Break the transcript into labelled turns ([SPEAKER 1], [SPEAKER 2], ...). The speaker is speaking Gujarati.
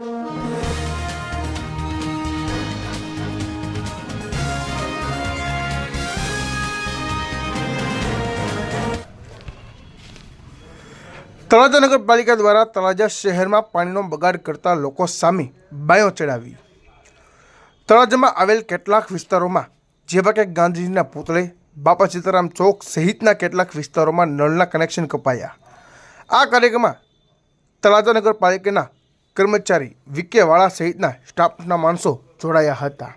[SPEAKER 1] તળાજા નગરપાલિકા દ્વારા તળાજા શહેરમાં પાણીનો બગાડ કરતા લોકો સામે બાયો ચડાવી. તળાજામાં આવેલ કેટલાક વિસ્તારોમાં જેવા કે ગાંધીજીના પુતળે, બાપા સીતારામ ચોક સહિતના કેટલાક વિસ્તારોમાં નળના કનેક્શન કપાયા. આ કાર્યક્રમમાં તળાજા નગરપાલિકાના કર્મચારી, વિકે વાળા સહિતના સ્ટાફના માણસો જોડાયા હતા.